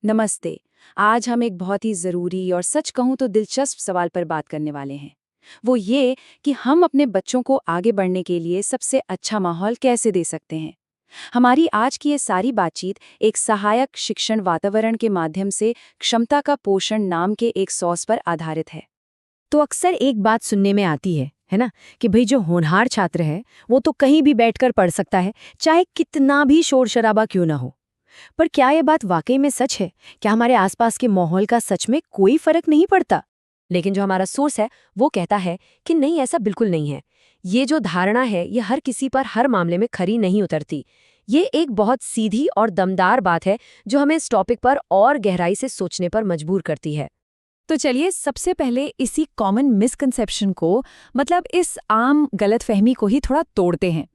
नमस्ते। आज हम एक बहुत ही ज़रूरी और सच कहूँ तो दिलचस्प सवाल पर बात करने वाले हैं। वो ये कि हम अपने बच्चों को आगे बढ़ने के लिए सबसे अच्छा माहौल कैसे दे सकते हैं। हमारी आज की ये सारी बातचीत एक सहायक शिक्षण वातावरण के माध्यम से क्षमता का पोषण नाम के एक सॉस पर आधारित है। तो अक्सर एक बात सुनने में आती है ना, कि भाई जो होनहार छात्र है वो तो कहीं भी बैठकर पढ़ सकता है, चाहे कितना भी शोर शराबा क्यों ना हो। पर क्या ये बात वाकई में सच है? क्या हमारे आसपास के माहौल का सच में कोई फर्क नहीं पड़ता? लेकिन जो हमारा सोर्स है वो कहता है कि नहीं, ऐसा बिल्कुल नहीं है। ये जो धारणा है ये हर किसी पर हर मामले में खरी नहीं उतरती। ये एक बहुत सीधी और दमदार बात है जो हमें इस टॉपिक पर और गहराई से सोचने पर मजबूर करती है। तो चलिए सबसे पहले इसी कॉमन मिसकंसेप्शन को, मतलब इस आम गलतफहमी को ही थोड़ा तोड़ते हैं।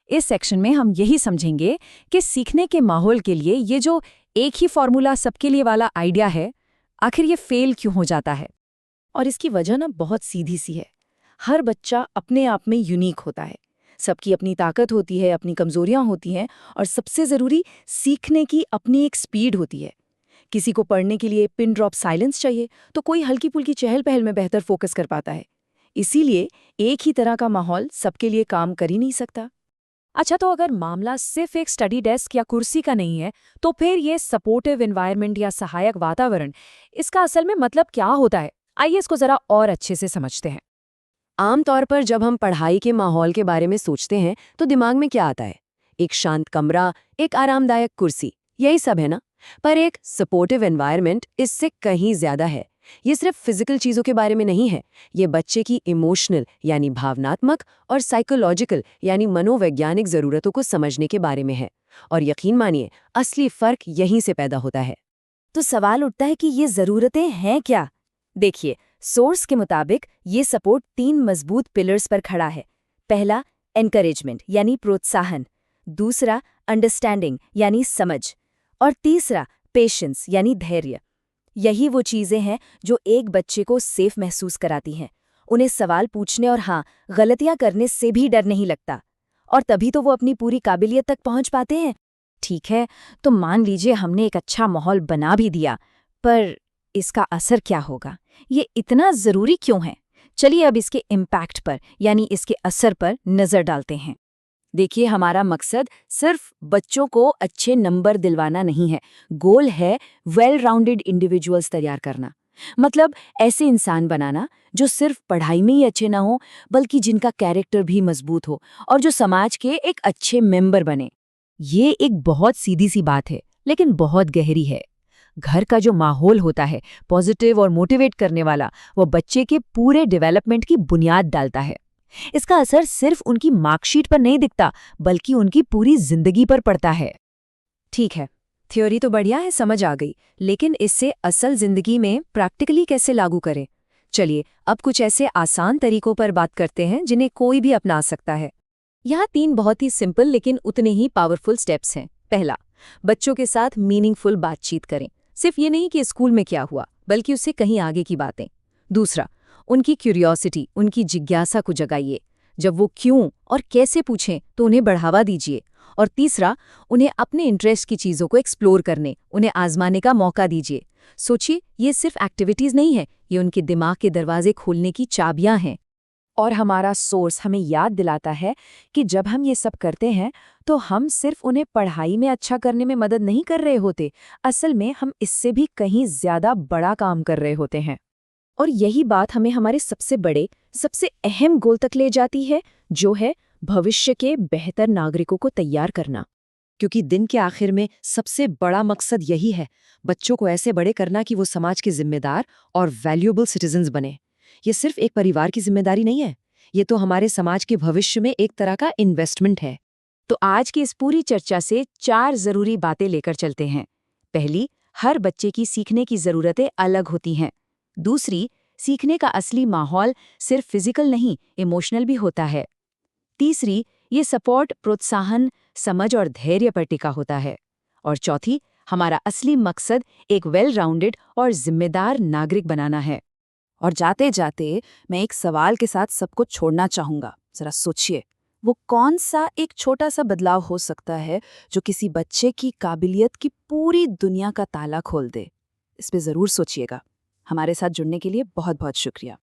इस सेक्शन में हम यही समझेंगे कि सीखने के माहौल के लिए ये जो एक ही फॉर्मूला सबके लिए वाला आइडिया है, आखिर ये फेल क्यों हो जाता है। और इसकी वजह ना बहुत सीधी सी है। हर बच्चा अपने आप में यूनिक होता है। सबकी अपनी ताकत होती है, अपनी कमजोरियां होती हैं, और सबसे जरूरी, सीखने की अपनी एक स्पीड होती है। किसी को पढ़ने के लिए पिन ड्रॉप साइलेंस चाहिए, तो कोई हल्की फुल्की चहल पहल में बेहतर फोकस कर पाता है। इसीलिए एक ही तरह का माहौल सबके लिए काम कर ही नहीं सकता। अच्छा, तो अगर मामला सिर्फ एक स्टडी डेस्क या कुर्सी का नहीं है, तो फिर ये सपोर्टिव एनवायरनमेंट या सहायक वातावरण, इसका असल में मतलब क्या होता है? आइए इसको जरा और अच्छे से समझते हैं। आमतौर पर जब हम पढ़ाई के माहौल के बारे में सोचते हैं तो दिमाग में क्या आता है? एक शांत कमरा, एक आरामदायक कुर्सी, यही सब है ना? पर एक सपोर्टिव एनवायरनमेंट इससे कहीं ज्यादा है। ये सिर्फ फिजिकल चीजों के बारे में नहीं है। ये बच्चे की इमोशनल यानी भावनात्मक और साइकोलॉजिकल यानी मनोवैज्ञानिक जरूरतों को समझने के बारे में है। और यकीन मानिए, असली फर्क यहीं से पैदा होता है। तो सवाल उठता है कि ये ज़रूरतें हैं क्या? देखिए, सोर्स के मुताबिक ये सपोर्ट 3 मजबूत पिलर्स पर खड़ा है। पहला, एनकरेजमेंट यानी प्रोत्साहन। दूसरा, अंडरस्टैंडिंग यानी समझ। और तीसरा, पेशेंस यानी धैर्य। यही वो चीज़ें हैं जो एक बच्चे को सेफ महसूस कराती हैं। उन्हें सवाल पूछने और हाँ, गलतियां करने से भी डर नहीं लगता। और तभी तो वो अपनी पूरी काबिलियत तक पहुंच पाते हैं। ठीक है, तो मान लीजिए हमने एक अच्छा माहौल बना भी दिया, पर इसका असर क्या होगा? ये इतना ज़रूरी क्यों है? चलिए अब इसके इम्पैक्ट पर, यानी इसके असर पर नज़र डालते हैं। देखिए, हमारा मकसद सिर्फ बच्चों को अच्छे नंबर दिलवाना नहीं है। गोल है वेल राउंडेड इंडिविजुअल्स तैयार करना। मतलब ऐसे इंसान बनाना जो सिर्फ पढ़ाई में ही अच्छे ना हो, बल्कि जिनका कैरेक्टर भी मजबूत हो और जो समाज के एक अच्छे मेंबर बने। ये एक बहुत सीधी सी बात है, लेकिन बहुत गहरी है। घर का जो माहौल होता है, पॉजिटिव और मोटिवेट करने वाला, वो बच्चे के पूरे डेवलपमेंट की बुनियाद डालता है। इसका असर सिर्फ उनकी मार्कशीट पर नहीं दिखता, बल्कि उनकी पूरी जिंदगी पर पड़ता है। ठीक है, थ्योरी तो बढ़िया है, समझ आ गई, लेकिन इससे असल जिंदगी में प्रैक्टिकली कैसे लागू करें? चलिए अब कुछ ऐसे आसान तरीकों पर बात करते हैं जिन्हें कोई भी अपना सकता है। यहाँ 3 बहुत ही सिंपल लेकिन उतने ही पावरफुल स्टेप्स हैं। पहला, बच्चों के साथ मीनिंगफुल बातचीत करें। सिर्फ ये नहीं कि स्कूल में क्या हुआ, बल्कि उससे कहीं आगे की बातें। दूसरा, उनकी क्यूरियोसिटी, उनकी जिज्ञासा को जगाइए। जब वो क्यों और कैसे पूछें तो उन्हें बढ़ावा दीजिए। और तीसरा, उन्हें अपने इंटरेस्ट की चीज़ों को एक्सप्लोर करने, उन्हें आजमाने का मौका दीजिए। सोचिए, ये सिर्फ एक्टिविटीज़ नहीं है, ये उनके दिमाग के दरवाजे खोलने की चाबियां हैं। और हमारा सोर्स हमें याद दिलाता है कि जब हम ये सब करते हैं तो हम सिर्फ उन्हें पढ़ाई में अच्छा करने में मदद नहीं कर रहे होते, असल में हम इससे भी कहीं ज्यादा बड़ा काम कर रहे होते हैं। और यही बात हमें हमारे सबसे बड़े, सबसे अहम गोल तक ले जाती है, जो है भविष्य के बेहतर नागरिकों को तैयार करना। क्योंकि दिन के आखिर में सबसे बड़ा मकसद यही है, बच्चों को ऐसे बड़े करना कि वो समाज के जिम्मेदार और वैल्यूएबल सिटीजन्स बने। ये सिर्फ एक परिवार की जिम्मेदारी नहीं है, ये तो हमारे समाज के भविष्य में एक तरह का इन्वेस्टमेंट है। तो आज की इस पूरी चर्चा से 4 जरूरी बातें लेकर चलते हैं। पहली, हर बच्चे की सीखने की जरूरतें अलग होती हैं। दूसरी, सीखने का असली माहौल सिर्फ फिजिकल नहीं, इमोशनल भी होता है। तीसरी, ये सपोर्ट, प्रोत्साहन, समझ और धैर्य पर टिका होता है। और चौथी, हमारा असली मकसद एक वेल राउंडेड और जिम्मेदार नागरिक बनाना है। और जाते जाते मैं एक सवाल के साथ सबको छोड़ना चाहूंगा। जरा सोचिए, वो कौन सा एक छोटा सा बदलाव हो सकता है जो किसी बच्चे की काबिलियत की पूरी दुनिया का ताला खोल दे? इस पे ज़रूर सोचिएगा। हमारे साथ जुड़ने के लिए बहुत बहुत शुक्रिया।